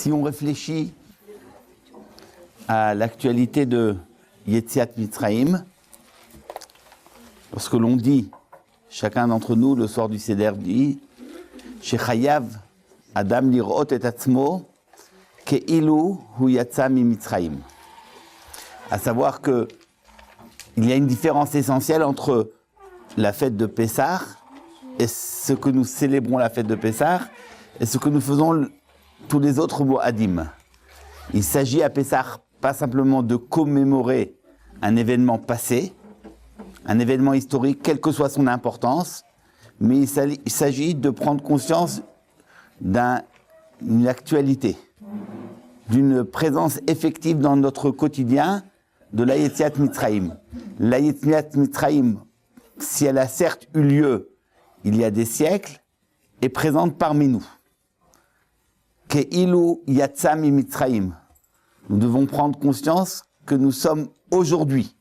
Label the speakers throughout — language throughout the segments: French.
Speaker 1: Si on réfléchit à l'actualité de Yetziat Mitzrayim, lorsque l'on dit, chacun d'entre nous, le soir du Seder, dit Shechayav Adam lirot et atzmo ke'ilu hu yatsa mi Mitzrayim. À savoir que il y a une différence essentielle entre la fête de Pessah et ce que nous célébrons la fête de Pessah et ce que nous faisons tous les autres Moadim. Il s'agit à Pessah pas simplement de commémorer un événement passé, un événement historique, quelle que soit son importance, mais il s'agit de prendre conscience d'une actualité, d'une présence effective dans notre quotidien de la Yetziat Mitzrayim. La Yetziat Mitzrayim, si elle a certes eu lieu il y a des siècles, est présente parmi nous. Ke'ilu yatsa mi Mitzrayim. Nous devons prendre conscience que nous sommes aujourd'hui,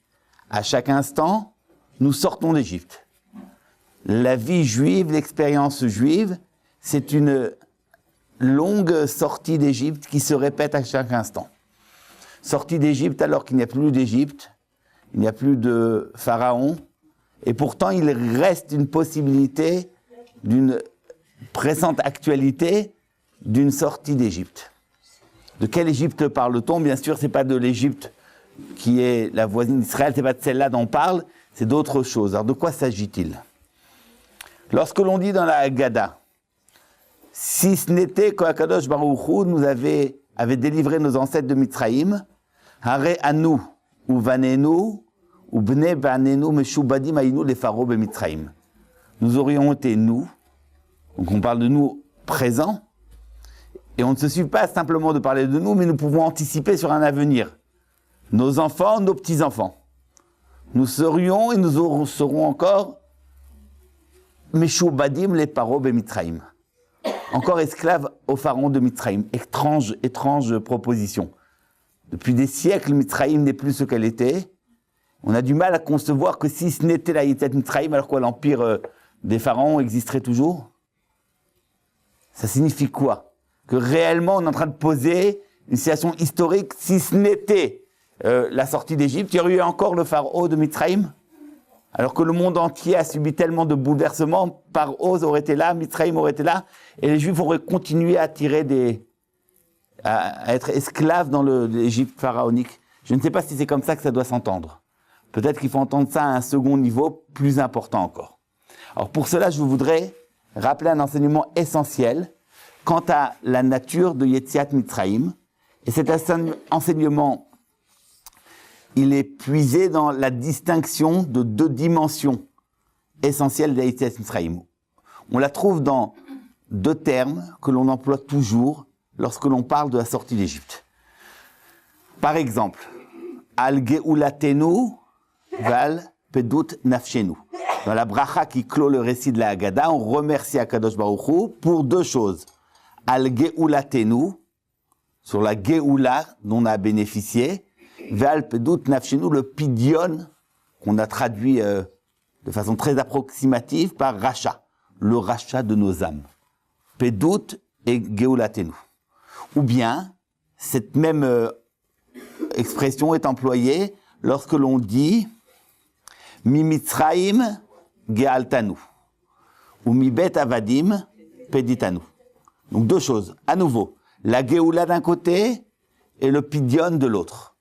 Speaker 1: à chaque instant, nous sortons d'Égypte. La vie juive, l'expérience juive, c'est une longue sortie d'Égypte qui se répète à chaque instant. Sortie d'Égypte alors qu'il n'y a plus d'Égypte, il n'y a plus de pharaon, et pourtant il reste une possibilité d'une pressante actualité d'une sortie d'Égypte. De quelle Égypte parle-t-on? Bien sûr, ce n'est pas de l'Égypte qui est la voisine d'Israël, ce n'est pas de celle-là dont on parle, c'est d'autres choses. Alors de quoi s'agit-il? Lorsque l'on dit dans la Haggadah, si ce n'était qu'Akadosh Baruch Hu nous avait délivré nos ancêtres de Mitzrayim, Hare anu ou vanenu ou bne vanenu meshubadim ainu les pharaons be Mitzrayim. Nous aurions été nous, donc on parle de nous présents, et on ne se suffit pas simplement de parler de nous, mais nous pouvons anticiper sur un avenir. Nos enfants, nos petits-enfants. Nous serions et nous serons encore meshubadim les pharaons be Mitzrayim. Encore esclaves aux pharaons de Mitzrayim. Étrange proposition. Depuis des siècles, Mitzrayim n'est plus ce qu'elle était. On a du mal à concevoir que si ce n'était la Yetziat Mitzrayim, alors quoi, l'empire des pharaons existerait toujours? Ça signifie quoi? Que réellement, on est en train de poser une situation historique. Si ce n'était la sortie d'Égypte, il y aurait eu encore le pharaon de Mitzrayim? Alors que le monde entier a subi tellement de bouleversements, Paro aurait été là, Mitzrayim aurait été là, et les Juifs auraient continué à être esclaves dans l'Égypte pharaonique. Je ne sais pas si c'est comme ça que ça doit s'entendre. Peut-être qu'il faut entendre ça à un second niveau plus important encore. Alors pour cela, je voudrais rappeler un enseignement essentiel quant à la nature de Yetziat Mitzrayim. Et cet enseignement, il est puisé dans la distinction de deux dimensions essentielles de la Yetziat Mitzrayim. On la trouve dans deux termes que l'on emploie toujours lorsque l'on parle de la sortie d'Égypte. Par exemple, Al Geulatenu Val Pedut Nafshenu. Dans la bracha qui clôt le récit de la Haggadah, on remercie Akadosh Baruch Hu pour deux choses. Al Geulatenu, sur la Geoula dont on a bénéficié, Val Pedut Nafshenu, le Pidyon, qu'on a traduit de façon très approximative par rachat, le rachat de nos âmes. Pedut et Geulatenu. Ou bien, cette même expression est employée lorsque l'on dit Mi Mitzrayim Gealtanu ou Mi Bet Avadim Peditanu. Donc deux choses. À nouveau, la Geoula d'un côté et le Pidyon de l'autre.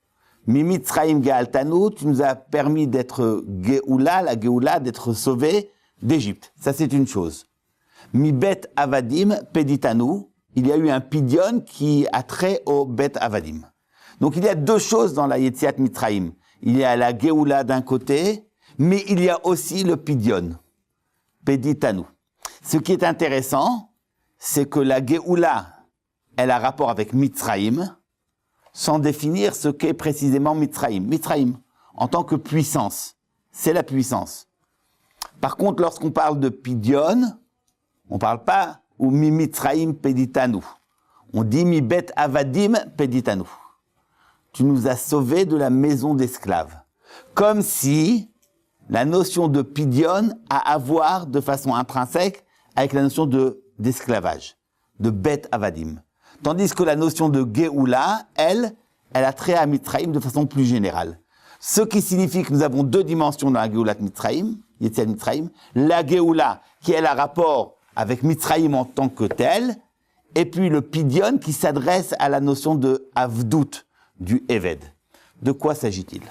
Speaker 1: Mi Mitzrayim Gealtanu, tu nous as permis d'être Geoula, la Geoula, d'être sauvés d'Égypte. Ça, c'est une chose. Mi Bet Avadim Peditanu, il y a eu un Pidyon qui a trait au Bet Avadim. Donc il y a deux choses dans la Yetziat Mitzrayim. Il y a la Geoula d'un côté, mais il y a aussi le Pidyon, Peditanu. Ce qui est intéressant, c'est que la Geoula, elle a rapport avec Mitzrayim, sans définir ce qu'est précisément Mitzrayim. Mitzrayim, en tant que puissance, c'est la puissance. Par contre, lorsqu'on parle de Pidyon, on ne parle pas ou mi Mitzrayim Peditanu. On dit mi Bet Avadim Peditanu. Tu nous as sauvés de la maison d'esclaves. Comme si la notion de Pidyon a à voir de façon intrinsèque avec la notion d'esclavage, de Bet Avadim. Tandis que la notion de Géoula, elle a trait à Mitzrayim de façon plus générale. Ce qui signifie que nous avons deux dimensions dans la Géoula de Mitzrayim, Yetziat Mitzrayim, la Géoula qui elle a rapport avec Mitzrayim en tant que tel, et puis le Pidyon qui s'adresse à la notion de Avdout, du Eved. De quoi s'agit-il?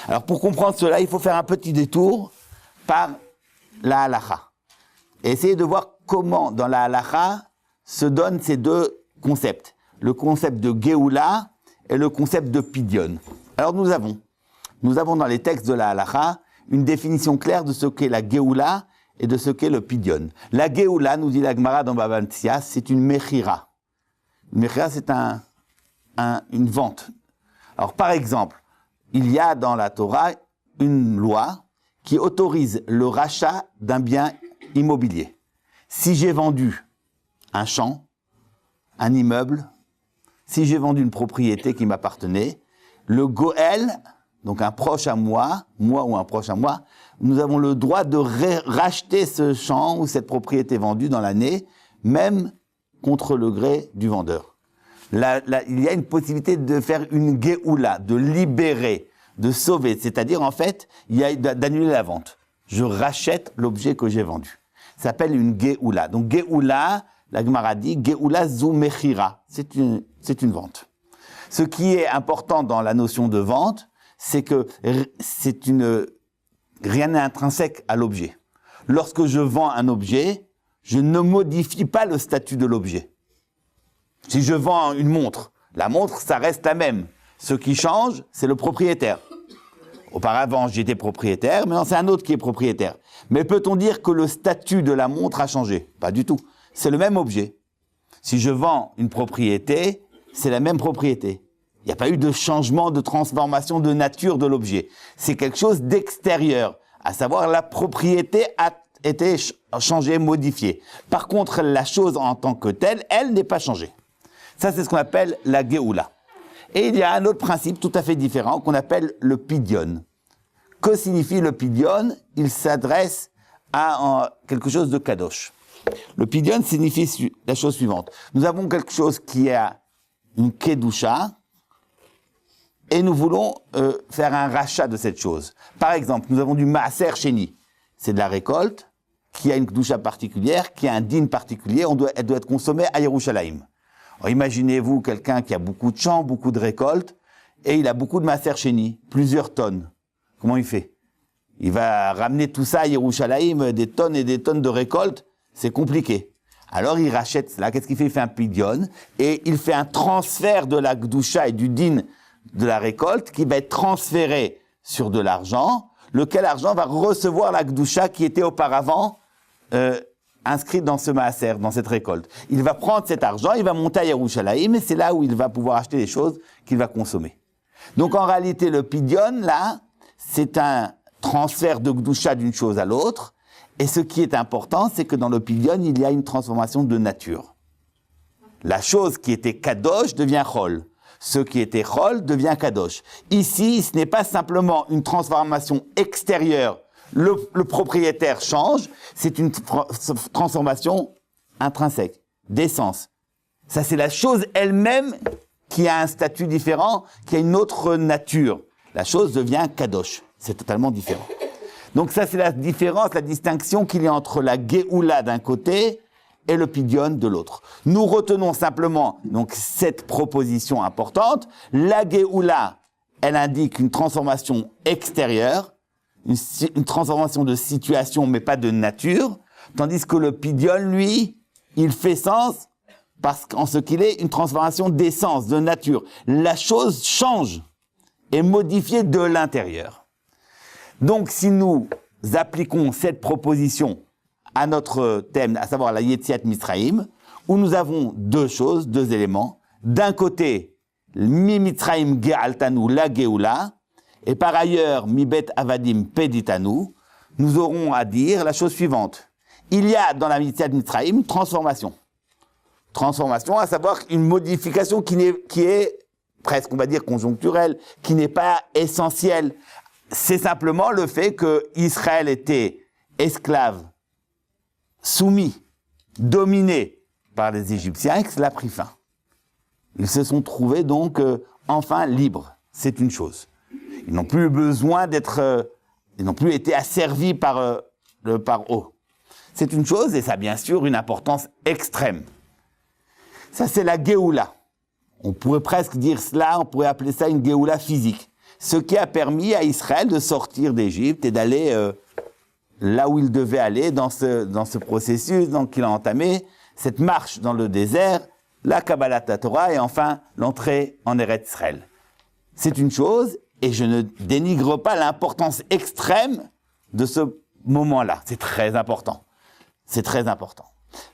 Speaker 1: Alors pour comprendre cela, il faut faire un petit détour par la Halacha. Et essayer de voir comment dans la Halacha se donnent ces deux concepts. Le concept de Géoula et le concept de Pidyon. Alors nous avons dans les textes de la Halacha une définition claire de ce qu'est la Géoula et de ce qu'est le Pidyon. La Géoula, nous dit la Gemara dans Bava Metzia, c'est une Mechira. Une Mechira, c'est une vente. Alors par exemple, il y a dans la Torah une loi qui autorise le rachat d'un bien immobilier. Si j'ai vendu un champ, un immeuble, si j'ai vendu une propriété qui m'appartenait, le Goël, donc un proche à moi ou un proche à moi, nous avons le droit de racheter ce champ ou cette propriété vendue dans l'année, même contre le gré du vendeur. Il y a une possibilité de faire une Géoula, de libérer, de sauver, c'est-à-dire en fait, il y a d'annuler la vente. Je rachète l'objet que j'ai vendu. Ça s'appelle une Géoula. Donc Géoula, la Gemara dit, Géoula zu mechira, c'est une vente. Ce qui est important dans la notion de vente, c'est que rien n'est intrinsèque à l'objet. Lorsque je vends un objet, je ne modifie pas le statut de l'objet. Si je vends une montre, la montre, ça reste la même. Ce qui change, c'est le propriétaire. Auparavant, j'étais propriétaire, maintenant c'est un autre qui est propriétaire. Mais peut-on dire que le statut de la montre a changé? Pas du tout. C'est le même objet. Si je vends une propriété, c'est la même propriété. Il n'y a pas eu de changement, de transformation de nature de l'objet. C'est quelque chose d'extérieur, à savoir la propriété a été changée, modifiée. Par contre, la chose en tant que telle, elle n'est pas changée. Ça, c'est ce qu'on appelle la Géoula. Et il y a un autre principe tout à fait différent qu'on appelle le Pidyon. Que signifie le Pidyon? Il s'adresse à quelque chose de kadosh. Le Pidyon signifie la chose suivante. Nous avons quelque chose qui a une kedusha, et nous voulons faire un rachat de cette chose. Par exemple, nous avons du maaser sheni. C'est de la récolte qui a une kedusha particulière, qui a un din particulier. Elle doit être consommée à Yerushalayim. Alors, imaginez-vous quelqu'un qui a beaucoup de champs, beaucoup de récoltes, et il a beaucoup de maaser sheni, plusieurs tonnes. Comment il fait? Il va ramener tout ça à Yerushalayim, des tonnes et des tonnes de récoltes. C'est compliqué. Alors il rachète cela. Qu'est-ce qu'il fait? Il fait un pidyon, et il fait un transfert de la kedusha et du din de la récolte qui va être transféré sur de l'argent, lequel argent va recevoir la kedusha qui était auparavant inscrite dans ce maaser, dans cette récolte. Il va prendre cet argent, il va monter à Yerushalayim, et c'est là où il va pouvoir acheter les choses qu'il va consommer. Donc en réalité, le pidyon, là, c'est un transfert de kedusha d'une chose à l'autre, et ce qui est important, c'est que dans le pidyon, il y a une transformation de nature. La chose qui était kadosh devient chol. Ce qui était chol devient kadosh. Ici, ce n'est pas simplement une transformation extérieure. Le propriétaire change, c'est une transformation intrinsèque, d'essence. Ça, c'est la chose elle-même qui a un statut différent, qui a une autre nature. La chose devient kadosh. C'est totalement différent. Donc ça, c'est la différence, la distinction qu'il y a entre la Géoula d'un côté et le Pidyon de l'autre. Nous retenons simplement donc cette proposition importante. La Géoula, elle indique une transformation extérieure, une transformation de situation, mais pas de nature, tandis que le Pidyon, lui, il fait sens parce qu'en ce qu'il est une transformation d'essence, de nature. La chose change, est modifiée de l'intérieur. Donc, si nous appliquons cette proposition à notre thème, à savoir la Yetziat Mitzrayim, où nous avons deux choses, deux éléments. D'un côté, Mi Mitzrayim Ge'altanu, la Geoula, et par ailleurs, Mi Bet Avadim Peditanu, nous aurons à dire la chose suivante. Il y a dans la Yetziat Mitzrayim une transformation. Transformation, à savoir une modification qui est presque, on va dire, conjoncturelle, qui n'est pas essentielle. C'est simplement le fait que Israël était esclave, soumis, dominé par les Égyptiens et que cela a pris fin. Ils se sont trouvés donc enfin libres. C'est une chose. Ils n'ont plus besoin d'être... ils n'ont plus été asservis par le paro. C'est une chose et ça a bien sûr une importance extrême. Ça, c'est la Géoula. On pourrait presque dire cela, on pourrait appeler ça une Géoula physique. Ce qui a permis à Israël de sortir d'Égypte et d'aller là où il devait aller dans ce processus qu'il a entamé, cette marche dans le désert, la Kabbalat Torah et enfin l'entrée en Eretz Israël. C'est une chose et je ne dénigre pas l'importance extrême de ce moment-là. C'est très important. C'est très important.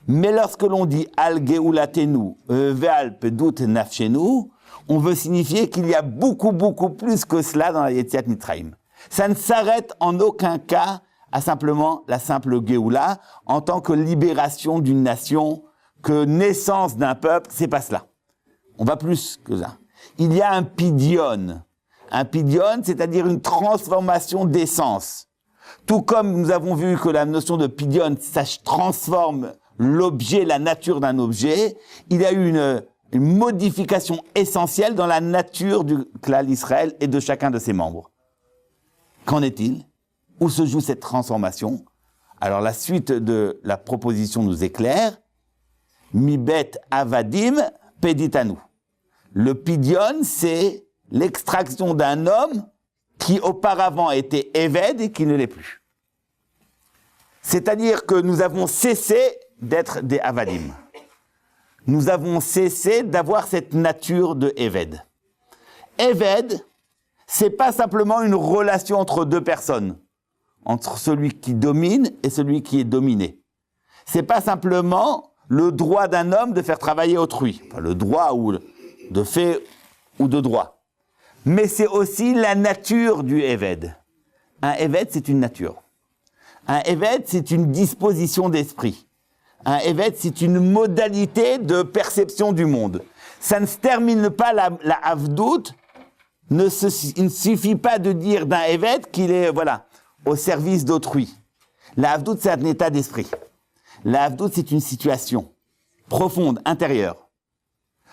Speaker 1: Mais lorsque l'on dit Al Geulatenu, Ve'al Pedut Nafshenu, on veut signifier qu'il y a beaucoup, beaucoup plus que cela dans la Yetziat Mitzrayim. Ça ne s'arrête en aucun cas à simplement la simple Géoula, en tant que libération d'une nation, que naissance d'un peuple, c'est pas cela. On va plus que ça. Il y a un pidion. Un pidion, c'est-à-dire une transformation d'essence. Tout comme nous avons vu que la notion de pidion, ça transforme l'objet, la nature d'un objet, il y a eu une modification essentielle dans la nature du clan d'Israël et de chacun de ses membres. Qu'en est-il? Où se joue cette transformation? Alors la suite de la proposition nous est claire. Mibet avadim peditanu. Le pidion, c'est l'extraction d'un homme qui auparavant était éved et qui ne l'est plus. C'est-à-dire que nous avons cessé d'être des avadim. Nous avons cessé d'avoir cette nature de éved. Éved, c'est pas simplement une relation entre deux personnes, entre celui qui domine et celui qui est dominé. C'est pas simplement le droit d'un homme de faire travailler autrui, enfin, le droit ou de fait ou de droit. Mais c'est aussi la nature du éved. Un éved, c'est une nature. Un éved, c'est une disposition d'esprit. Un éved, c'est une modalité de perception du monde. Ça ne se termine pas, la avdout, il ne suffit pas de dire d'un éved qu'il est, au service d'autrui. La avdout, c'est un état d'esprit. La avdout, c'est une situation profonde, intérieure.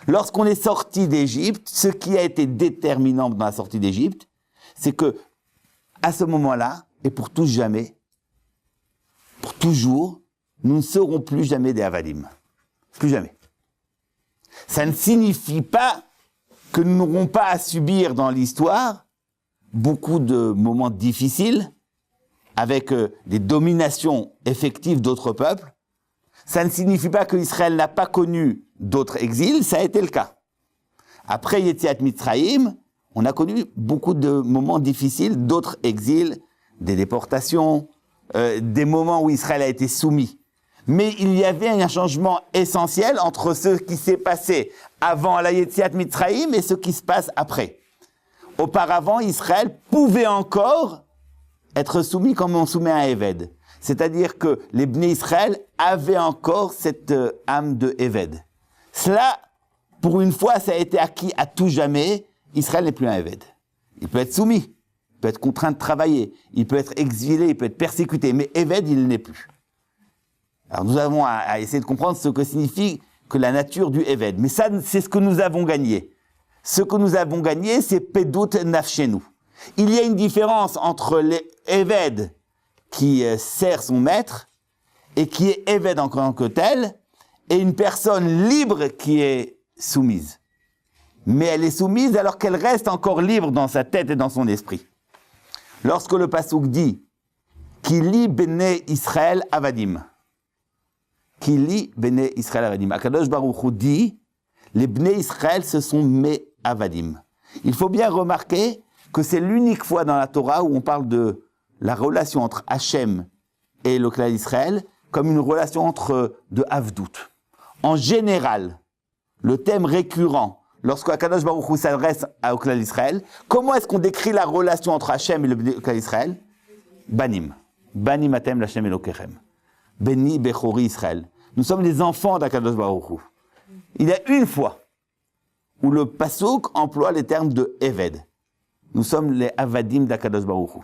Speaker 1: Lorsqu'on est sorti d'Égypte, ce qui a été déterminant dans la sortie d'Égypte, c'est que, à ce moment-là, et pour tous jamais, pour toujours, nous ne serons plus jamais des avadim. Plus jamais. Ça ne signifie pas que nous n'aurons pas à subir dans l'histoire beaucoup de moments difficiles avec des dominations effectives d'autres peuples. Ça ne signifie pas que Israël n'a pas connu d'autres exils, ça a été le cas. Après Yetziat Mitzrayim, on a connu beaucoup de moments difficiles, d'autres exils, des déportations, des moments où Israël a été soumis. Mais il y avait un changement essentiel entre ce qui s'est passé avant la Yetziat Mitzrayim et ce qui se passe après. Auparavant, Israël pouvait encore être soumis comme on soumet un éved. C'est-à-dire que les Bnei Israël avaient encore cette âme de éved. Cela, pour une fois, ça a été acquis à tout jamais. Israël n'est plus un éved. Il peut être soumis, il peut être contraint de travailler, il peut être exilé, il peut être persécuté, mais éved, il n'est plus. Alors nous avons à essayer de comprendre ce que signifie que la nature du éved. Mais ça, c'est ce que nous avons gagné. Ce que nous avons gagné, c'est pedut nafshenu. Il y a une différence entre les éved qui sert son maître et qui est éved en tant que tel, et une personne libre qui est soumise. Mais elle est soumise alors qu'elle reste encore libre dans sa tête et dans son esprit. Lorsque le passouk dit « Ki li bene Israël avadim » Ki li bene Israël avadim. Akadosh Baruch Hu dit « Les bene Israël, ce sont mes avadim ». Il faut bien remarquer que c'est l'unique fois dans la Torah où on parle de la relation entre Hachem et le clan d'Israël comme une relation de avdout. En général, le thème récurrent, lorsque Akadosh Baruch Hu s'adresse au clan d'Israël, comment est-ce qu'on décrit la relation entre Hachem et le clan d'Israël? Banim. Banim atem l'Hachem Elokechem. Beni Bechori Israël. Nous sommes les enfants d'Akadosh Baruch Hu. Il y a une fois où le pasuk emploie les termes de Eved. Nous sommes les avadim d'Akadosh Baruch Hu.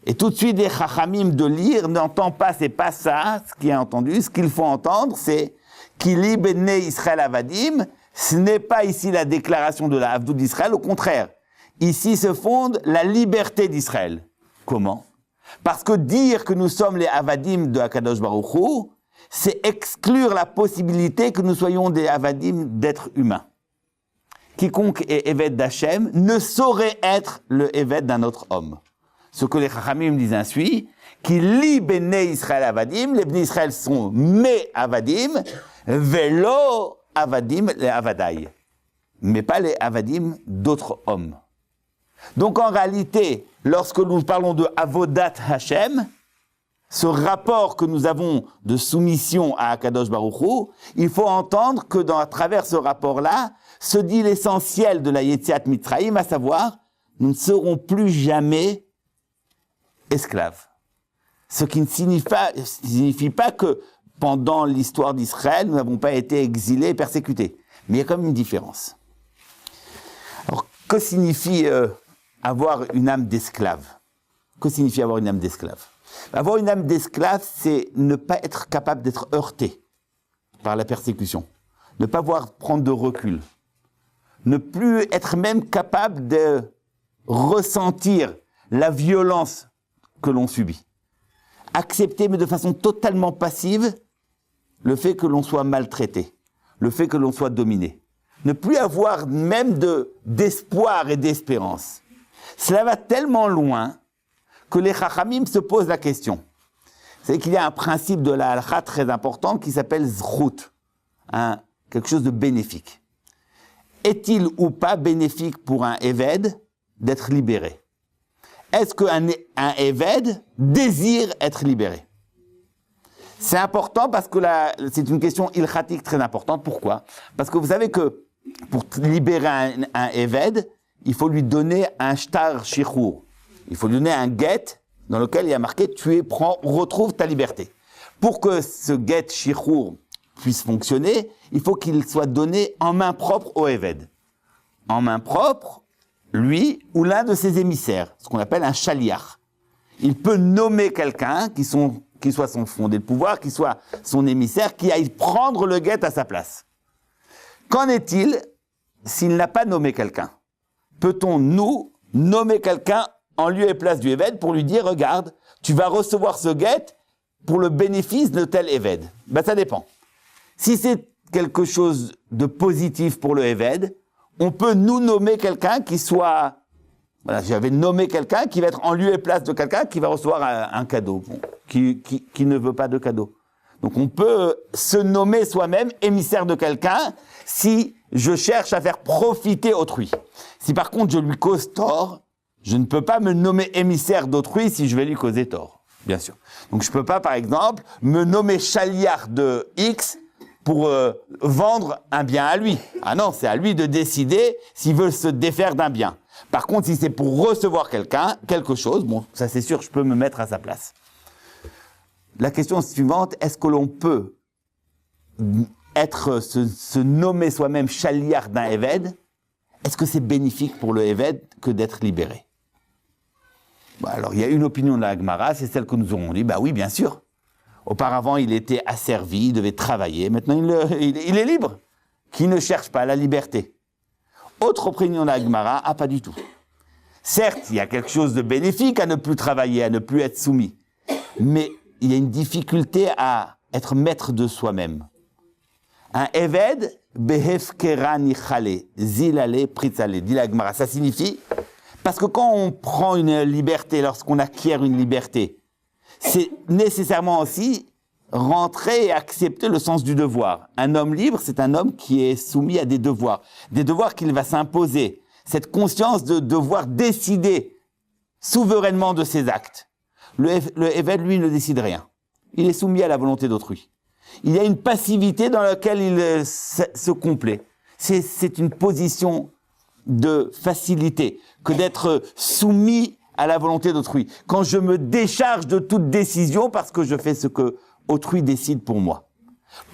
Speaker 1: Et tout de suite, les chachamim de lire n'entend pas, c'est pas ça, ce qui est entendu. Ce qu'il faut entendre, c'est Ki li bene Israël avadim, Ce n'est pas ici la déclaration de la Avdout d'Israël, au contraire. Ici se fonde la liberté d'Israël. Comment? Parce que dire que nous sommes les Avadim de Akadosh Baruch Hu, c'est exclure la possibilité que nous soyons des Avadim d'êtres humains. Quiconque est Eved d'Hachem ne saurait être le Eved d'un autre homme. Ce que les Chachamim disent ainsi, qui li Bnei Israël Avadim, les Bnei Israël sont mes Avadim, velo Avadim les Avadai, mais pas les Avadim d'autres hommes. Donc en réalité, lorsque nous parlons de Avodat Hashem, ce rapport que nous avons de soumission à Akadosh Baruch Hu, il faut entendre que à travers ce rapport-là, se dit l'essentiel de la Yetziat Mitzrayim, à savoir, nous ne serons plus jamais esclaves. Ce qui ne signifie pas que pendant l'histoire d'Israël, nous n'avons pas été exilés et persécutés. Mais il y a quand même une différence. Alors, que signifie avoir une âme d'esclave? Que signifie avoir une âme d'esclave? Avoir une âme d'esclave, c'est ne pas être capable d'être heurté par la persécution, ne pas pouvoir prendre de recul, ne plus être même capable de ressentir la violence que l'on subit. Accepter, mais de façon totalement passive, le fait que l'on soit maltraité, le fait que l'on soit dominé. Ne plus avoir même d'espoir et d'espérance. Cela va tellement loin que les Chachamim se posent la question. C'est qu'il y a un principe de la halakha très important qui s'appelle zchut, quelque chose de bénéfique. Est-il ou pas bénéfique pour un Eved d'être libéré? Est-ce qu'un Eved désire être libéré? C'est important parce que c'est une question ilchatique très importante. Pourquoi? Parce que vous savez que pour libérer un Eved, il faut lui donner un shtar shichur. Il faut lui donner un get dans lequel il y a marqué « retrouve ta liberté ». Pour que ce get shichur puisse fonctionner, il faut qu'il soit donné en main propre au Eved. En main propre, lui ou l'un de ses émissaires, ce qu'on appelle un shaliach. Il peut nommer quelqu'un qui soit son fondé de pouvoir, qui soit son émissaire, qui aille prendre le get à sa place. Qu'en est-il s'il n'a pas nommé quelqu'un? Peut-on, nous, nommer quelqu'un en lieu et place du Eved pour lui dire, regarde, tu vas recevoir ce get pour le bénéfice de tel Eved? Ça dépend. Si c'est quelque chose de positif pour le Eved, on peut nous nommer quelqu'un qui soit... Voilà, j'avais nommé quelqu'un qui va être en lieu et place de quelqu'un qui va recevoir un cadeau, qui ne veut pas de cadeau. Donc on peut se nommer soi-même émissaire de quelqu'un si je cherche à faire profiter autrui. Si par contre je lui cause tort, je ne peux pas me nommer émissaire d'autrui si je vais lui causer tort, bien sûr. Donc je ne peux pas, par exemple, me nommer chaliard de X pour vendre un bien à lui. Ah non, c'est à lui de décider s'il veut se défaire d'un bien. Par contre, si c'est pour recevoir quelque chose, bon, ça c'est sûr, je peux me mettre à sa place. La question suivante, est-ce que l'on peut se nommer soi-même chaliard d'un Eved? Est-ce que c'est bénéfique pour le Eved que d'être libéré? Alors, il y a une opinion de la Gemara, c'est celle que nous aurons dit. Oui, bien sûr. Auparavant, il était asservi, il devait travailler. Maintenant, il est libre. Qui ne cherche pas la liberté? Autre opinion de la Gemara, pas du tout. Certes, il y a quelque chose de bénéfique à ne plus travailler, à ne plus être soumis. Mais il y a une difficulté à être maître de soi-même. Un Eved, behefkera nichale, zilale pritzale, dit la Gemara. Ça signifie, parce que quand on prend une liberté, lorsqu'on acquiert une liberté, c'est nécessairement aussi rentrer et accepter le sens du devoir. Un homme libre, c'est un homme qui est soumis à des devoirs qu'il va s'imposer. Cette conscience de devoir décider souverainement de ses actes. Le Eved, lui, ne décide rien. Il est soumis à la volonté d'autrui. Il y a une passivité dans laquelle il se complaît. C'est une position de facilité que d'être soumis à la volonté d'autrui. Quand je me décharge de toute décision parce que je fais ce que autrui décide pour moi.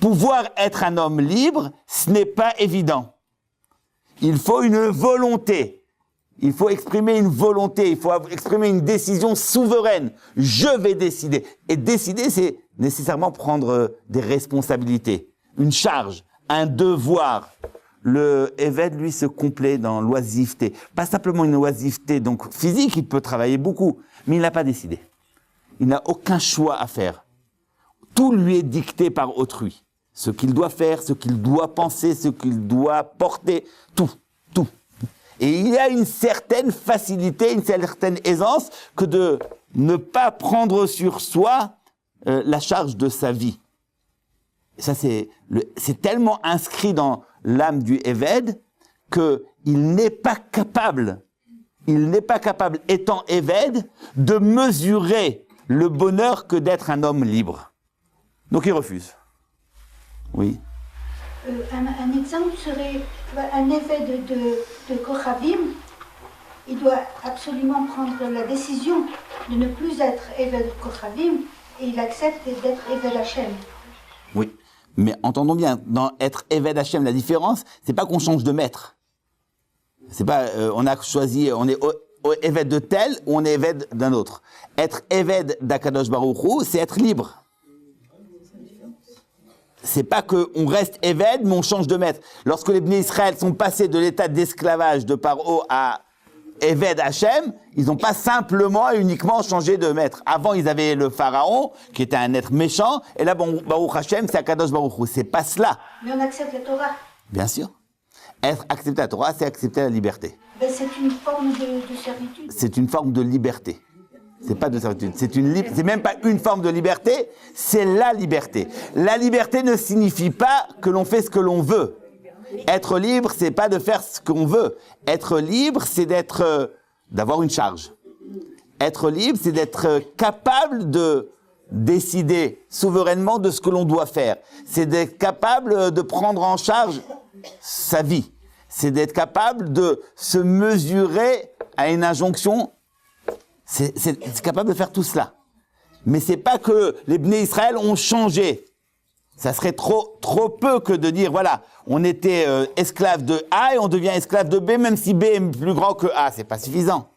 Speaker 1: Pouvoir être un homme libre, ce n'est pas évident. Il faut une volonté. Il faut exprimer une volonté. Il faut exprimer une décision souveraine. Je vais décider. Et décider, c'est nécessairement prendre des responsabilités, une charge, un devoir. le Eved, lui, se complaît dans l'oisiveté. Pas simplement une oisiveté donc physique, il peut travailler beaucoup, mais il n'a pas décidé. Il n'a aucun choix à faire. Tout lui est dicté par autrui. Ce qu'il doit faire, ce qu'il doit penser, ce qu'il doit porter, tout. Et il y a une certaine facilité, une certaine aisance que de ne pas prendre sur soi la charge de sa vie. Et ça, c'est tellement inscrit dans l'âme du Eved qu'il n'est pas capable, étant Eved, de mesurer le bonheur que d'être un homme libre. Donc il refuse. Oui.
Speaker 2: Un exemple serait un Eved de Kochavim. Il doit absolument prendre la décision de ne plus être Eved de Kochavim et il accepte d'être Eved Hashem.
Speaker 1: Oui, mais entendons bien, dans être Eved Hashem, la différence, c'est pas qu'on change de maître. C'est pas, on a choisi, on est Eved de tel ou on est Eved d'un autre. Être Eved d'Akadosh Baruch Hu, c'est être libre. C'est pas qu'on reste Eved, mais on change de maître. Lorsque les Bnei Israël sont passés de l'état d'esclavage de Paro à Eved Hashem, ils n'ont pas simplement et uniquement changé de maître. Avant, ils avaient le pharaon, qui était un être méchant, et là, bon, Baruch Hashem, c'est Akadosh Baruch Hu. C'est pas cela.
Speaker 2: Mais on accepte la Torah.
Speaker 1: Bien sûr. Accepter la Torah, c'est accepter la liberté.
Speaker 2: Ben, c'est une forme de servitude.
Speaker 1: C'est une forme de liberté. C'est pas de servitude. C'est même pas une forme de liberté, c'est la liberté. La liberté ne signifie pas que l'on fait ce que l'on veut. Être libre, c'est pas de faire ce qu'on veut. Être libre, c'est d'avoir une charge. Être libre, c'est d'être capable de décider souverainement de ce que l'on doit faire. C'est d'être capable de prendre en charge sa vie. C'est d'être capable de se mesurer à une injonction. C'est capable de faire tout cela. Mais c'est pas que les Bnei Israël ont changé. Ça serait trop peu que de dire, voilà, on était esclave de A et on devient esclave de B, même si B est plus grand que A. C'est pas suffisant.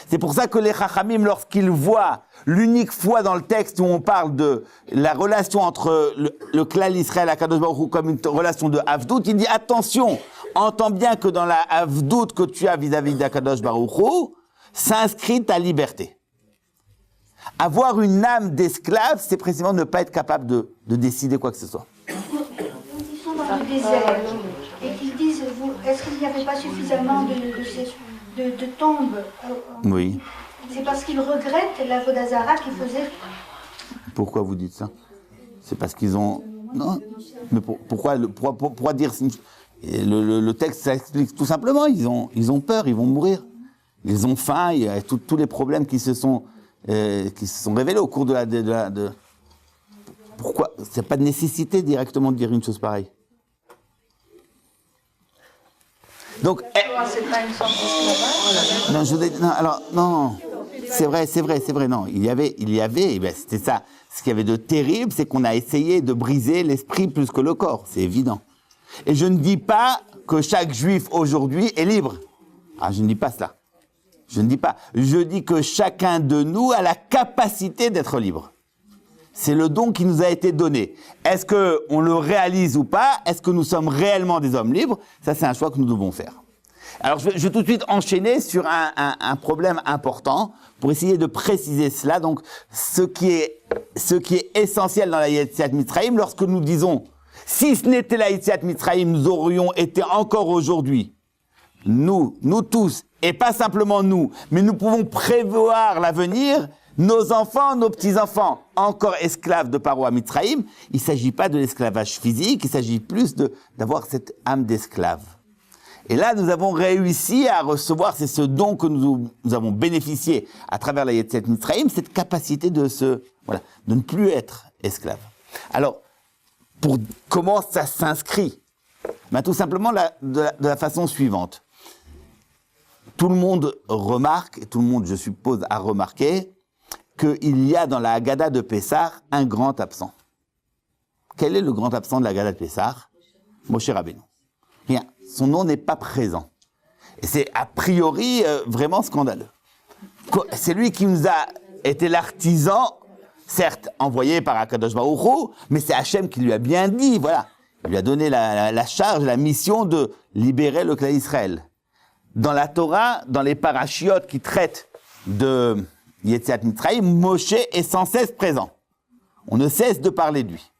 Speaker 1: C'est pour ça que les Chachamim, lorsqu'ils voient l'unique fois dans le texte où on parle de la relation entre le Klal Israël et Akadosh Baruch Hu comme une relation de Avdout, il dit, attention, entends bien que dans la Avdout que tu as vis-à-vis d'Akadosh Baruch Hu, s'inscrit ta liberté. Avoir une âme d'esclave, c'est précisément ne pas être capable de décider quoi que ce soit.
Speaker 2: Ils sont dans le désert et qu'ils disent, est-ce qu'il n'y avait pas suffisamment de tombes?
Speaker 1: Oui.
Speaker 2: C'est parce qu'ils regrettent la Vodazara qu'ils faisaient.
Speaker 1: Pourquoi vous dites ça? C'est parce qu'ils ont... Non. Mais pourquoi dire... Le texte, ça explique tout simplement. Ils ont peur, ils vont mourir. Ils ont faim, il y a tous les problèmes qui se sont révélés au cours de Pourquoi? C'est pas de nécessité directement de dire une chose pareille. Donc,
Speaker 3: c'est pas une sorte d'esclavage.
Speaker 1: non, c'est vrai, non. Il y avait, et ben c'était ça. Ce qu'il y avait de terrible, c'est qu'on a essayé de briser l'esprit plus que le corps, c'est évident. Et je ne dis pas que chaque juif aujourd'hui est libre. Ah, je ne dis pas cela. Je ne dis pas. Je dis que chacun de nous a la capacité d'être libre. C'est le don qui nous a été donné. Est-ce qu'on le réalise ou pas? Est-ce que nous sommes réellement des hommes libres? Ça, c'est un choix que nous devons faire. Alors, je vais tout de suite enchaîner sur un problème important pour essayer de préciser cela. Donc, ce qui est essentiel dans la Yetziat Mitzrayim, lorsque nous disons, si ce n'était la Yetziat Mitzrayim, nous aurions été encore aujourd'hui, nous tous, et pas simplement nous, mais nous pouvons prévoir l'avenir, nos enfants, nos petits-enfants, encore esclaves de Paro à Mitzrayim. Il ne s'agit pas de l'esclavage physique, il s'agit plus d'avoir cette âme d'esclave. Et là, nous avons réussi à recevoir, c'est ce don que nous avons bénéficié à travers la Yetziat Mitzrayim, cette capacité de ne plus être esclave. Alors, comment ça s'inscrit? Tout simplement de la façon suivante. Tout le monde remarque, et tout le monde, je suppose, a remarqué, qu'il y a dans la Haggadah de Pessah un grand absent. Quel est le grand absent de la Haggadah de Pessah? Moshe Rabbeinu. Rien. Son nom n'est pas présent. Et c'est a priori vraiment scandaleux. C'est lui qui nous a été l'artisan, certes envoyé par Akadosh Baruch Hu, mais c'est Hachem qui lui a bien dit, voilà, Il lui a donné la charge, la mission de libérer le clan d'Israël. Dans la Torah, dans les parachiotes qui traitent de Yetziat Mitzrayim, Moshe est sans cesse présent. On ne cesse de parler de lui.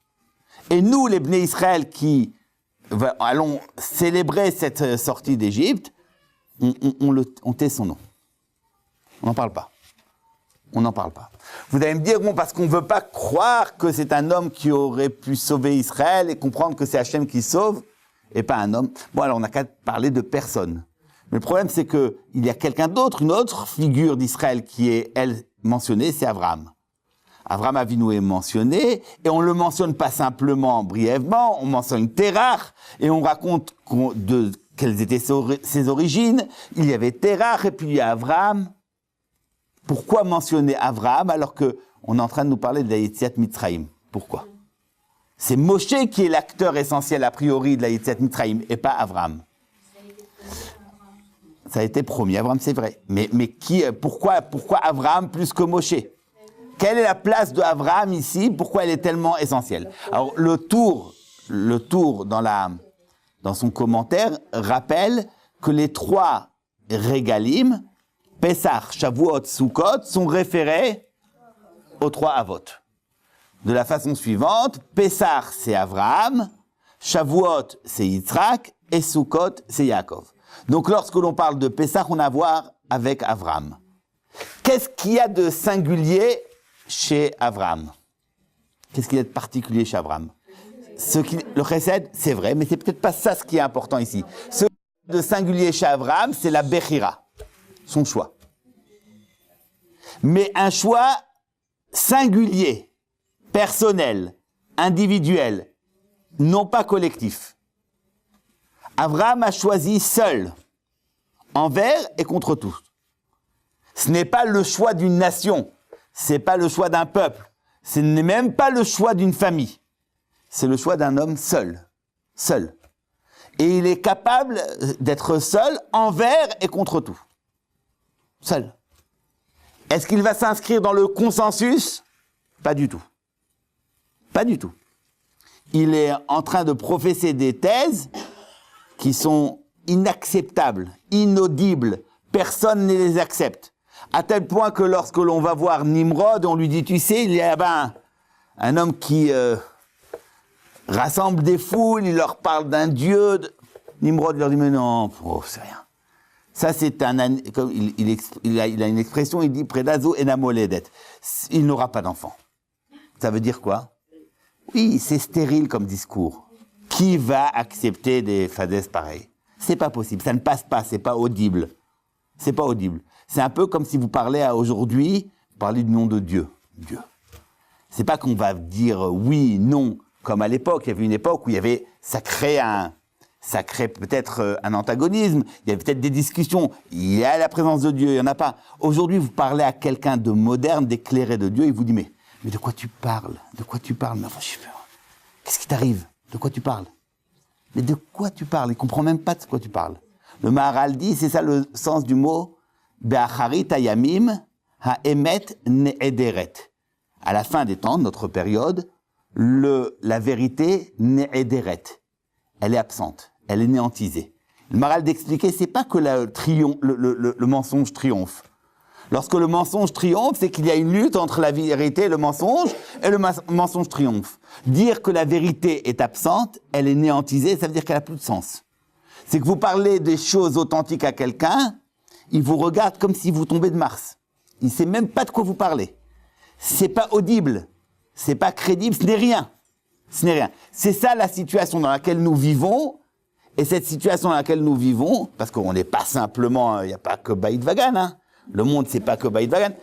Speaker 1: Et nous, les Bnei Israël, qui allons célébrer cette sortie d'Égypte, on tait son nom. On n'en parle pas. On n'en parle pas. Vous allez me dire, bon, parce qu'on ne veut pas croire que c'est un homme qui aurait pu sauver Israël et comprendre que c'est Hachem qui sauve, et pas un homme. Bon, alors on n'a qu'à parler de personne. Mais le problème, c'est qu'il y a quelqu'un d'autre, une autre figure d'Israël qui est, elle, mentionnée, c'est Abraham. Abraham Avinu est mentionné, et on ne le mentionne pas simplement brièvement, on mentionne Terach, et on raconte quelles étaient ses origines. Il y avait Terach, et puis il y a Abraham. Pourquoi mentionner Abraham alors qu'on est en train de nous parler de la Yetziat Mitzrayim? Pourquoi? C'est Moshe qui est l'acteur essentiel a priori de la Yetziat Mitzrayim, et pas Abraham. Ça a été promis, Abraham, c'est vrai. Mais pourquoi Abraham plus que Moshe? Quelle est la place de Abraham ici? Pourquoi elle est tellement essentielle? Alors, le tour dans son commentaire rappelle que les 3 régalim, Pessah, Shavuot, Sukkot, sont référés aux 3 Avot. De la façon suivante, Pessah, c'est Abraham, Shavuot, c'est Yitzhak, et Sukkot, c'est Yaakov. Donc, lorsque l'on parle de Pessah, on a à voir avec Abraham. Qu'est-ce qu'il y a de singulier chez Abraham? Qu'est-ce qu'il y a de particulier chez Abraham? Le chesed, c'est vrai, mais c'est peut-être pas ça ce qui est important ici. Ce qui est de singulier chez Abraham, c'est la Bechira, son choix. Mais un choix singulier, personnel, individuel, non pas collectif. Abraham a choisi seul, envers et contre tous. Ce n'est pas le choix d'une nation, c'est pas le choix d'un peuple, ce n'est même pas le choix d'une famille. C'est le choix d'un homme seul. Seul. Et il est capable d'être seul envers et contre tout. Seul. Est-ce qu'il va s'inscrire dans le consensus? Pas du tout. Pas du tout. Il est en train de professer des thèses qui sont inacceptables, inaudibles. Personne ne les accepte. À tel point que lorsque l'on va voir Nimrod, on lui dit, tu sais, il y a un homme qui rassemble des foules, il leur parle d'un dieu. Nimrod leur dit, mais non, c'est rien. Ça, c'est comme il a une expression, il dit, Predazo enamoledet. Il n'aura pas d'enfant. Ça veut dire quoi? Oui, c'est stérile comme discours. Qui va accepter des phadès pareils? C'est pas possible, ça ne passe pas, c'est pas audible. C'est pas audible. C'est un peu comme si vous parlez aujourd'hui, vous parlez du nom de Dieu. Dieu. C'est pas qu'on va dire oui, non, comme à l'époque. Il y avait une époque où ça crée peut-être un antagonisme, il y avait peut-être des discussions, il y a la présence de Dieu, il n'y en a pas. Aujourd'hui, vous parlez à quelqu'un de moderne, d'éclairé de Dieu, il vous dit, mais de quoi tu parles? De quoi tu parles? Mais enfin, qu'est-ce qui t'arrive? De quoi tu parles? Mais de quoi tu parles? Il ne comprend même pas de quoi tu parles. Le Maharal dit, c'est ça le sens du mot, Be'acharit hayamim ha'emet ne'ederet. À la fin des temps, notre période, la vérité ne'ederet. Elle est absente, elle est néantisée. Le Maharal d'expliquer, c'est pas que le mensonge triomphe. Lorsque le mensonge triomphe, c'est qu'il y a une lutte entre la vérité et le mensonge mensonge triomphe. Dire que la vérité est absente, elle est néantisée, ça veut dire qu'elle n'a plus de sens. C'est que vous parlez des choses authentiques à quelqu'un, il vous regarde comme si vous tombez de Mars. Il ne sait même pas de quoi vous parlez. C'est pas audible, c'est pas crédible, ce n'est rien. Ce n'est rien. C'est ça la situation dans laquelle nous vivons. Et cette situation dans laquelle nous vivons, parce qu'on n'est pas simplement, il n'y a pas que Baïd Vagan, hein. Le monde, c'est pas que Baïd Vagan.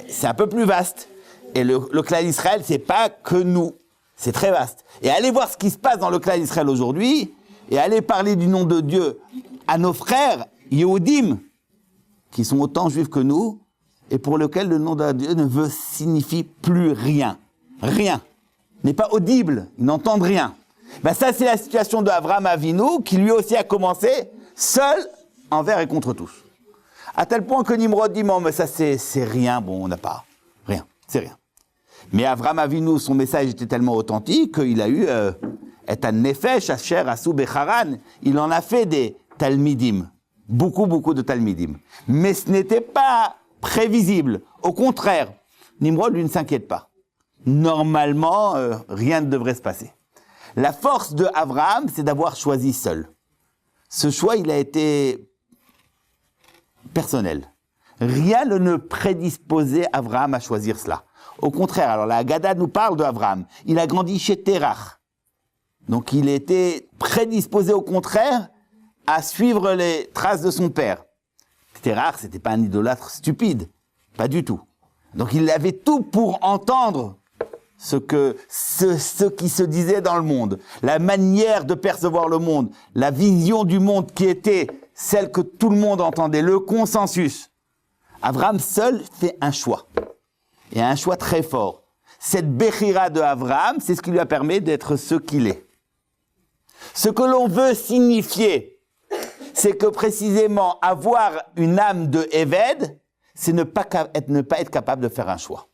Speaker 1: C'est un peu plus vaste. Et le clan d'Israël, c'est pas que nous. C'est très vaste. Et allez voir ce qui se passe dans le clan d'Israël aujourd'hui, et allez parler du nom de Dieu à nos frères Yehudim, qui sont autant juifs que nous, et pour lesquels le nom de Dieu ne signifie plus rien. Rien. N'est pas audible, ils n'entendent rien. Ben ça, c'est la situation d'Abraham Avinu, qui lui aussi a commencé seul, envers et contre tous. À tel point que Nimrod dit, mais ça c'est rien, bon, on n'a pas, rien, c'est rien. Mais Abraham Avinu, son message était tellement authentique qu'il a eu Et un nefesh asher asu becharan, il en a fait des talmidim, beaucoup de talmidim. Mais ce n'était pas prévisible. Au contraire, Nimrod, lui, ne s'inquiète pas. Normalement, rien ne devrait se passer. La force de Abraham, c'est d'avoir choisi seul. Ce choix, il a été personnel. Rien ne prédisposait Abraham à choisir cela. Au contraire, alors la Haggadah nous parle d'Abraham. Il a grandi chez Terach. Donc il était prédisposé au contraire à suivre les traces de son père. Terach, c'était pas un idolâtre stupide, pas du tout. Donc il avait tout pour entendre ce qui se disait dans le monde, la manière de percevoir le monde, la vision du monde qui était celle que tout le monde entendait, le consensus. Abraham seul fait un choix, et un choix très fort. Cette Bechira de Abraham, c'est ce qui lui a permis d'être ce qu'il est. Ce que l'on veut signifier, c'est que précisément avoir une âme de Éved, c'est ne pas être capable de faire un choix.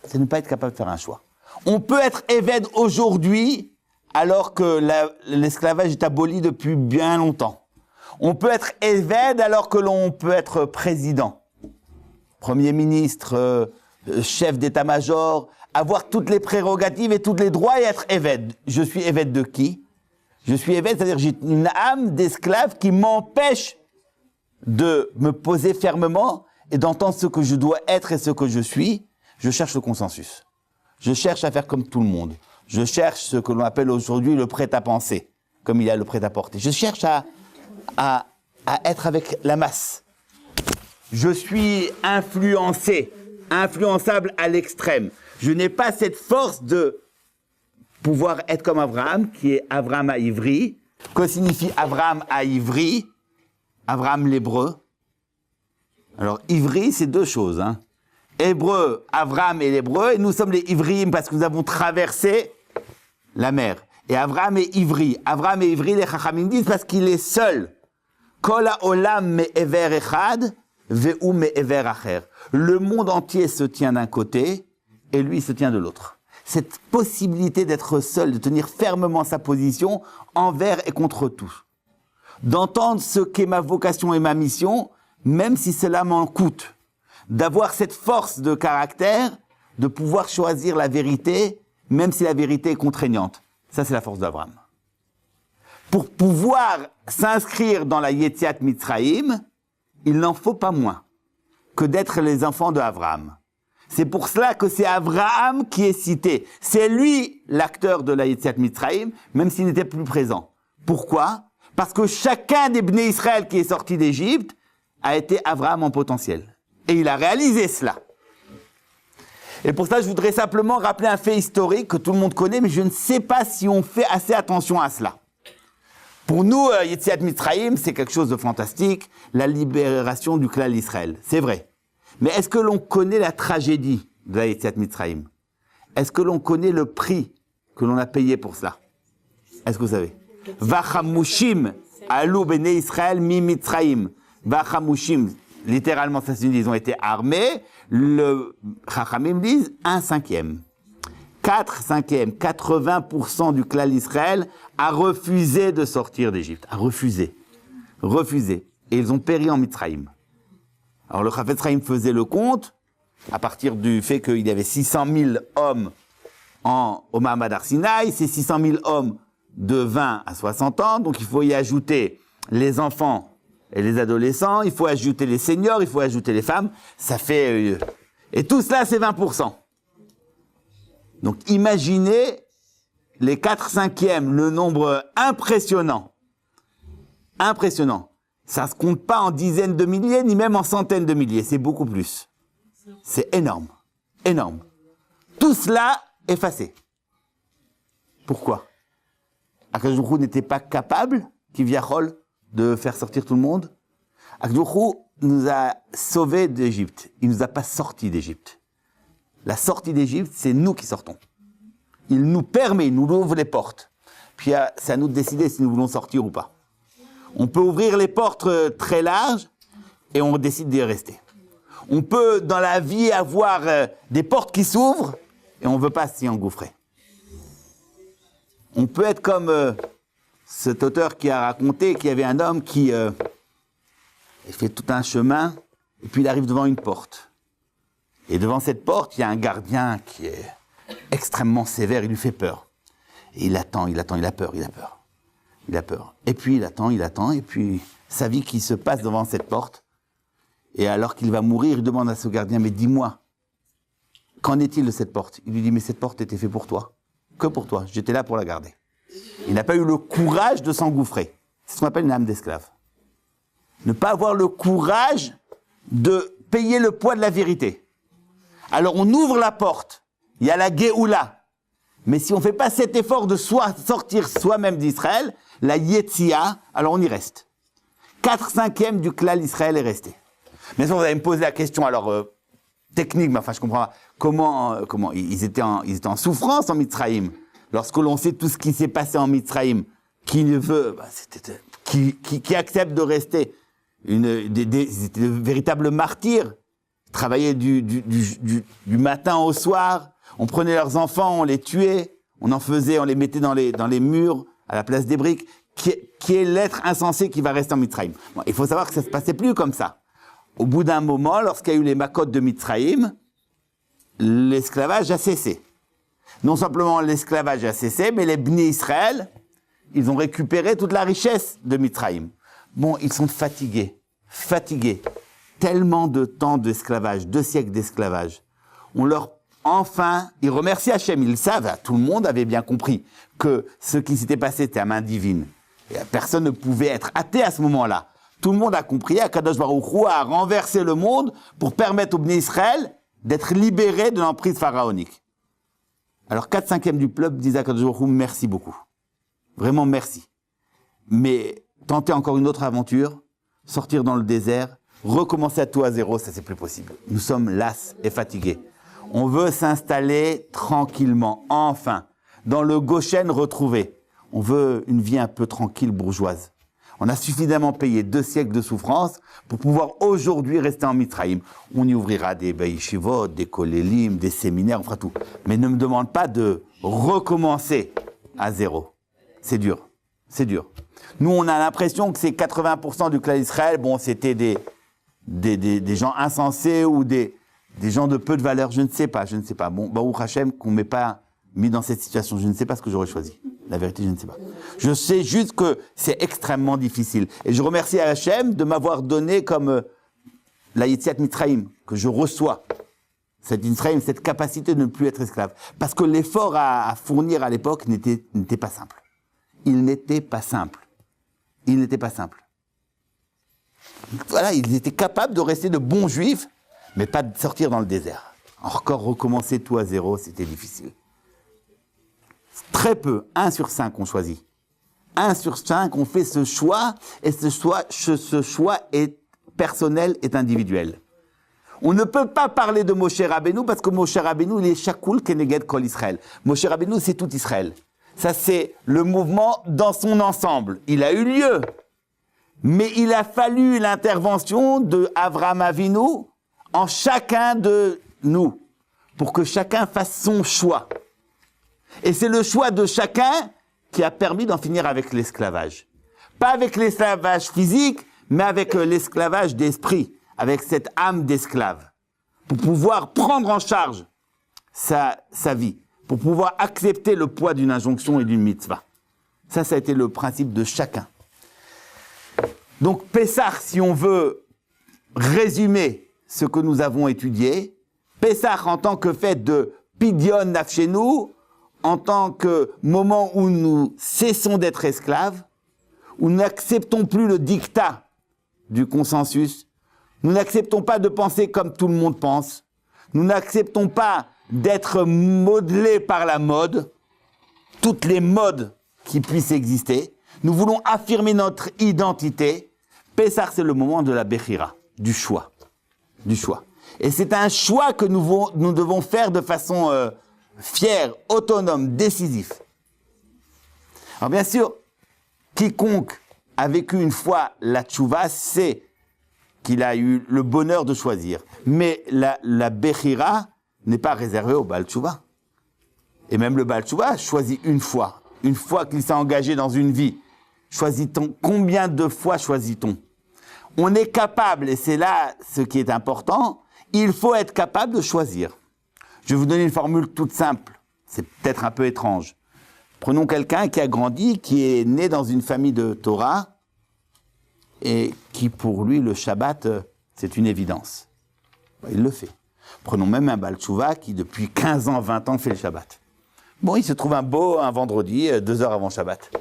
Speaker 1: C'est ne pas être capable de faire un choix. On peut être Éved aujourd'hui alors que l'esclavage est aboli depuis bien longtemps. On peut être Éved alors que l'on peut être président, premier ministre, chef d'état-major, avoir toutes les prérogatives et tous les droits et être Éved. Je suis Éved de qui ? Je suis Éved, c'est-à-dire j'ai une âme d'esclave qui m'empêche de me poser fermement et d'entendre ce que je dois être et ce que je suis. Je cherche le consensus. Je cherche à faire comme tout le monde. Je cherche ce que l'on appelle aujourd'hui le prêt-à-penser, comme il y a le prêt-à-porter. Je cherche à être avec la masse. Je suis influençable à l'extrême. Je n'ai pas cette force de pouvoir être comme Abraham, qui est Abraham à Ivry. Que signifie Abraham à Ivry ? Abraham l'hébreu. Alors, Ivry, c'est deux choses, hein. Hébreu, Abraham et l'hébreu, et nous sommes les Ivriim parce que nous avons traversé la mer. Et Abraham est Ivri. Abraham est Ivri, les Chachamim disent, parce qu'il est seul. Kol ha'olam me'ever echad, ve'u me'ever acher. Le monde entier se tient d'un côté, et lui se tient de l'autre. Cette possibilité d'être seul, de tenir fermement sa position envers et contre tout. D'entendre ce qu'est ma vocation et ma mission, même si cela m'en coûte. D'avoir cette force de caractère, de pouvoir choisir la vérité, même si la vérité est contraignante. Ça, c'est la force d'Abraham. Pour pouvoir s'inscrire dans la Yetziat Mitzrayim, il n'en faut pas moins que d'être les enfants d'Abraham. C'est pour cela que c'est Abraham qui est cité. C'est lui l'acteur de la Yetziat Mitzrayim, même s'il n'était plus présent. Pourquoi ? Parce que chacun des Bnei Israël qui est sorti d'Égypte a été Abraham en potentiel. Et il a réalisé cela. Et pour ça, je voudrais simplement rappeler un fait historique que tout le monde connaît, mais je ne sais pas si on fait assez attention à cela. Pour nous, Yetziat Mitzrayim, c'est quelque chose de fantastique, la libération du clan d'Israël. C'est vrai. Mais est-ce que l'on connaît la tragédie de la Yetziat Mitzrayim ? Est-ce que l'on connaît le prix que l'on a payé pour cela ? Est-ce que vous savez ? Vachamushim alou bnei Israël mi Mitzrayim. Vachamushim, littéralement, ça signifie ils ont été armés. Le Chachamim disent 1/5. 4/5, 80% du clan d'Israël a refusé de sortir d'Égypte. A refusé. Refusé. Et ils ont péri en Mitzrayim. Alors le Chafetz Chaim faisait le compte, à partir du fait qu'il y avait 600 000 hommes au Mahamad Har Sinaï, c'est 600 000 hommes de 20 à 60 ans, donc il faut y ajouter les enfants et les adolescents, il faut ajouter les seniors, il faut ajouter les femmes, ça fait... et tout cela, c'est 20%. Donc imaginez les 4/5, le nombre impressionnant. Impressionnant. Ça ne se compte pas en dizaines de milliers, ni même en centaines de milliers, c'est beaucoup plus. C'est énorme. Énorme. Tout cela effacé. Pourquoi ? Akadosh Baruch Hu n'était pas capable, Kivyachol, de faire sortir tout le monde. Akadosh Baruch Hu nous a sauvés d'Égypte. Il ne nous a pas sortis d'Égypte. La sortie d'Égypte, c'est nous qui sortons. Il nous permet, il nous ouvre les portes. Puis c'est à nous de décider si nous voulons sortir ou pas. On peut ouvrir les portes très larges et on décide d'y rester. On peut, dans la vie, avoir des portes qui s'ouvrent et on ne veut pas s'y engouffrer. On peut être comme cet auteur qui a raconté qu'il y avait un homme qui fait tout un chemin, et puis il arrive devant une porte. Et devant cette porte, il y a un gardien qui est extrêmement sévère, il lui fait peur. Et il attend, il a peur. Et puis il attend, et puis sa vie qui se passe devant cette porte. Et alors qu'il va mourir, il demande à ce gardien, mais dis-moi, qu'en est-il de cette porte? Il lui dit, mais cette porte était faite pour toi. Que pour toi, j'étais là pour la garder. Il n'a pas eu le courage de s'engouffrer. C'est ce qu'on appelle une âme d'esclave. Ne pas avoir le courage de payer le poids de la vérité. Alors on ouvre la porte, il y a la Géoula. Mais si on ne fait pas cet effort de sortir soi-même d'Israël, la Yetzia, alors on y reste. 4/5 du clan d'Israël est resté. Bien sûr, vous allez me poser la question, alors technique, mais enfin je comprends pas, comment ils étaient en souffrance en Mitzraïm. Lorsque l'on sait tout ce qui s'est passé en Mitzraïm, qui accepte de rester, ils étaient de véritables martyrs, travaillaient du matin au soir, on prenait leurs enfants, on les tuait, on les mettait dans les murs, à la place des briques, qui est l'être insensé qui va rester en Mitzraïm. Bon, il faut savoir que ça ne se passait plus comme ça. Au bout d'un moment, lorsqu'il y a eu les Makot de Mitzraïm, l'esclavage a cessé. Non simplement l'esclavage a cessé, mais les Bnei Israël, ils ont récupéré toute la richesse de Mitzraïm. Bon, ils sont fatigués. Tellement de temps d'esclavage, 2 siècles d'esclavage. Ils remercient Hachem, ils le savent, tout le monde avait bien compris que ce qui s'était passé était à main divine. Et personne ne pouvait être athée à ce moment-là. Tout le monde a compris, Akadosh Baruch Hu a renversé le monde pour permettre aux Bnei Israël d'être libérés de l'emprise pharaonique. Alors 4/5 du peuple disait à Akadosh Baruch Hu, merci beaucoup. Vraiment merci. Mais tenter encore une autre aventure, sortir dans le désert, recommencer à tout à zéro, ça c'est plus possible. Nous sommes las et fatigués. On veut s'installer tranquillement, enfin, dans le Goshen retrouvé. On veut une vie un peu tranquille, bourgeoise. On a suffisamment payé 2 siècles de souffrance pour pouvoir aujourd'hui rester en Mitzraïm. On y ouvrira des yeshivot, des kolélim, des séminaires, on fera tout. Mais ne me demande pas de recommencer à zéro. C'est dur. Nous, on a l'impression que c'est 80% du clan d'Israël. Bon, c'était des gens insensés ou des gens de peu de valeur. Je ne sais pas. Bon, Baruch Hashem, qu'on ne m'ait pas mis dans cette situation. Je ne sais pas ce que j'aurais choisi. La vérité, je ne sais pas. Je sais juste que c'est extrêmement difficile. Et je remercie Hachem de m'avoir donné comme la Yetziat Mitzraïm, que je reçois. Cette capacité de ne plus être esclave. Parce que l'effort à fournir à l'époque n'était pas simple. Il n'était pas simple. Voilà, ils étaient capables de rester de bons juifs, mais pas de sortir dans le désert. Encore recommencer tout à zéro, c'était difficile. Très peu, 1 sur 5 ont choisi. 1 sur 5 ont fait ce choix, et ce choix est personnel, est individuel. On ne peut pas parler de Moshe Rabbeinu, parce que Moshe Rabbeinu, il est Shakul Keneged Kol Israël. Moshe Rabbeinu, c'est tout Israël. Ça, c'est le mouvement dans son ensemble. Il a eu lieu. Mais il a fallu l'intervention de Avraham Avinu en chacun de nous, pour que chacun fasse son choix. Et c'est le choix de chacun qui a permis d'en finir avec l'esclavage. Pas avec l'esclavage physique, mais avec l'esclavage d'esprit, avec cette âme d'esclave, pour pouvoir prendre en charge sa vie, pour pouvoir accepter le poids d'une injonction et d'une mitzvah. Ça a été le principe de chacun. Donc Pessah, si on veut résumer ce que nous avons étudié, Pessah en tant que fête de Pidyon Nafshenu, en tant que moment où nous cessons d'être esclaves, où nous n'acceptons plus le dictat du consensus, nous n'acceptons pas de penser comme tout le monde pense, nous n'acceptons pas d'être modelés par la mode, toutes les modes qui puissent exister, nous voulons affirmer notre identité. Pessah, c'est le moment de la Bechira, du choix. Et c'est un choix que nous devons faire de façon fière, autonome, décisif. Alors bien sûr, quiconque a vécu une fois la tchouva sait qu'il a eu le bonheur de choisir. Mais la Bechira n'est pas réservée au Baal Tchouva. Et même le Baal Tchouva choisit une fois. une fois qu'il s'est engagé dans une vie, choisit-on, combien de fois choisit-on? On est capable, et c'est là ce qui est important, il faut être capable de choisir. Je vais vous donner une formule toute simple, c'est peut-être un peu étrange. Prenons quelqu'un qui a grandi, qui est né dans une famille de Torah, et qui pour lui, le Shabbat, c'est une évidence. Il le fait. Prenons même un Baal Tshuva qui, depuis 15 ans, 20 ans, fait le Shabbat. Bon, il se trouve un vendredi, 2 heures avant Shabbat.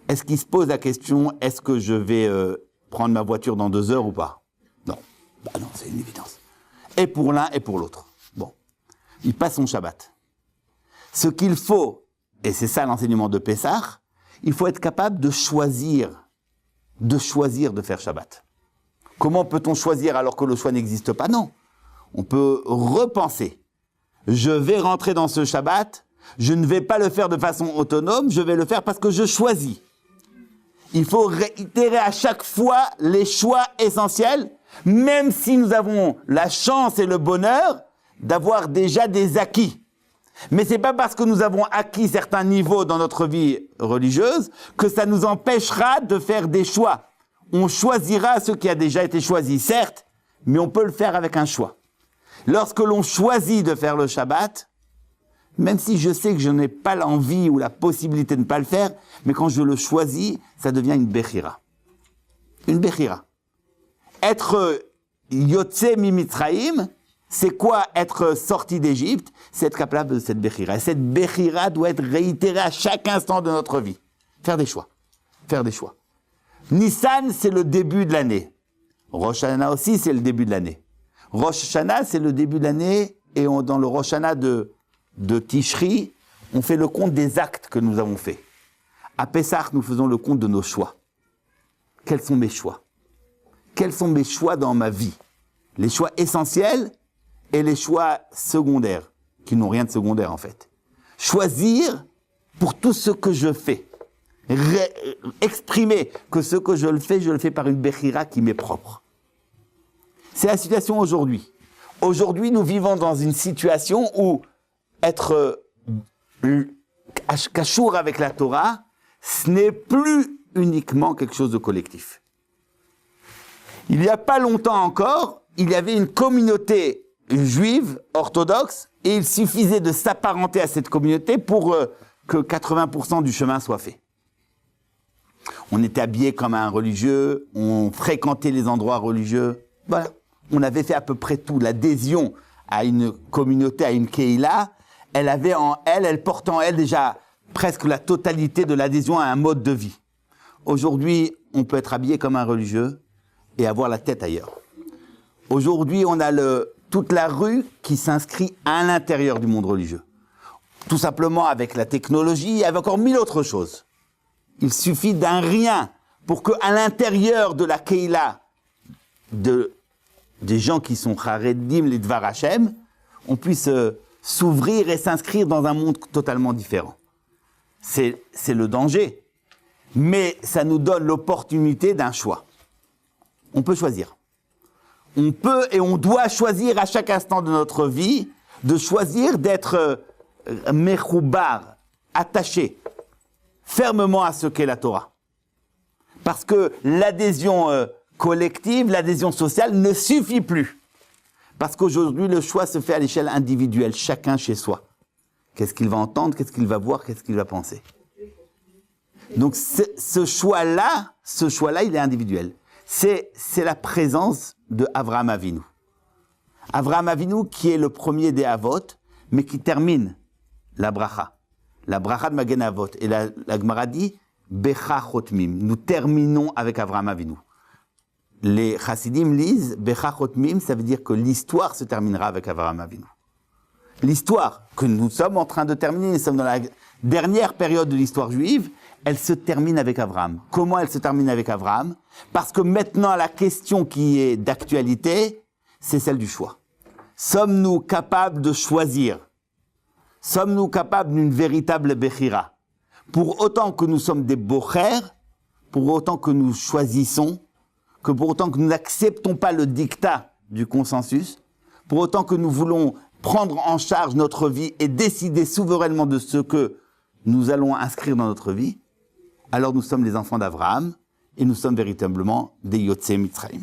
Speaker 1: Est-ce qu'il se pose la question, est-ce que je vais prendre ma voiture dans 2 heures ou pas? Non. Bah non, c'est une évidence. Et pour l'un et pour l'autre. Bon. Il passe son Shabbat. Ce qu'il faut, et c'est ça l'enseignement de Pessah, il faut être capable de choisir de faire Shabbat. Comment peut-on choisir alors que le choix n'existe pas? Non. On peut repenser. Je vais rentrer dans ce Shabbat, je ne vais pas le faire de façon autonome, je vais le faire parce que je choisis. Il faut réitérer à chaque fois les choix essentiels, même si nous avons la chance et le bonheur d'avoir déjà des acquis. Mais c'est pas parce que nous avons acquis certains niveaux dans notre vie religieuse que ça nous empêchera de faire des choix. On choisira ce qui a déjà été choisi, certes, mais on peut le faire avec un choix. Lorsque l'on choisit de faire le Shabbat, même si je sais que je n'ai pas l'envie ou la possibilité de ne pas le faire, mais quand je le choisis, ça devient une bechira. Une bechira. Être Yotze Mimitzraïm, c'est quoi être sorti d'Égypte? C'est être capable de cette bechira. Et cette bechira doit être réitérée à chaque instant de notre vie. Faire des choix. Faire des choix. Nissan, c'est le début de l'année. Rosh Hashanah aussi, c'est le début de l'année. Rosh Hashanah, c'est le début de l'année, et dans le Rosh Hashanah de Tishri, on fait le compte des actes que nous avons faits. À Pessah, nous faisons le compte de nos choix. Quels sont mes choix? Quels sont mes choix dans ma vie? Les choix essentiels et les choix secondaires, qui n'ont rien de secondaire en fait. Choisir pour tout ce que je fais. Exprimer que ce que je le fais par une bechira qui m'est propre. C'est la situation aujourd'hui. Aujourd'hui, nous vivons dans une situation où être kashour avec la Torah, ce n'est plus uniquement quelque chose de collectif. Il n'y a pas longtemps encore, il y avait une communauté juive, orthodoxe, et il suffisait de s'apparenter à cette communauté pour que 80% du chemin soit fait. On était habillé comme un religieux, on fréquentait les endroits religieux, voilà. On avait fait à peu près tout. L'adhésion à une communauté, à une keïla, elle porte en elle déjà presque la totalité de l'adhésion à un mode de vie. Aujourd'hui, on peut être habillé comme un religieux et avoir la tête ailleurs. Aujourd'hui, on a toute la rue qui s'inscrit à l'intérieur du monde religieux. Tout simplement avec la technologie et avec encore 1000 autres choses. Il suffit d'un rien pour qu'à l'intérieur de la keïla, des gens qui sont charedim, les Dvar Hashem, on puisse s'ouvrir et s'inscrire dans un monde totalement différent. C'est le danger, mais ça nous donne l'opportunité d'un choix. On peut choisir. On peut et on doit choisir à chaque instant de notre vie, de choisir d'être mechoubar, attaché fermement à ce qu'est la Torah. Parce que l'adhésion collective, l'adhésion sociale ne suffit plus. Parce qu'aujourd'hui, le choix se fait à l'échelle individuelle, chacun chez soi. Qu'est-ce qu'il va entendre, qu'est-ce qu'il va voir, qu'est-ce qu'il va penser. Donc ce choix-là, il est individuel. C'est la présence de Avraham Avinu. Avraham Avinu qui est le premier des Avot, mais qui termine la bracha de Magen Avot. Et la Gemara dit, Becha Chotmim. Nous terminons avec Avraham Avinu. Les Chassidim lisent Becha Chotmim, ça veut dire que l'histoire se terminera avec Avraham Avinu. L'histoire que nous sommes en train de terminer, nous sommes dans la dernière période de l'histoire juive, elle se termine avec Avraham. Comment elle se termine avec Avraham? Parce que maintenant, la question qui est d'actualité, c'est celle du choix. Sommes-nous capables de choisir? Sommes-nous capables d'une véritable bechira? Pour autant que nous sommes des bocher, pour autant que nous choisissons, que pour autant que nous n'acceptons pas le dictat du consensus, pour autant que nous voulons prendre en charge notre vie et décider souverainement de ce que nous allons inscrire dans notre vie, alors nous sommes les enfants d'Abraham et nous sommes véritablement des Yotzei Mitzrayim.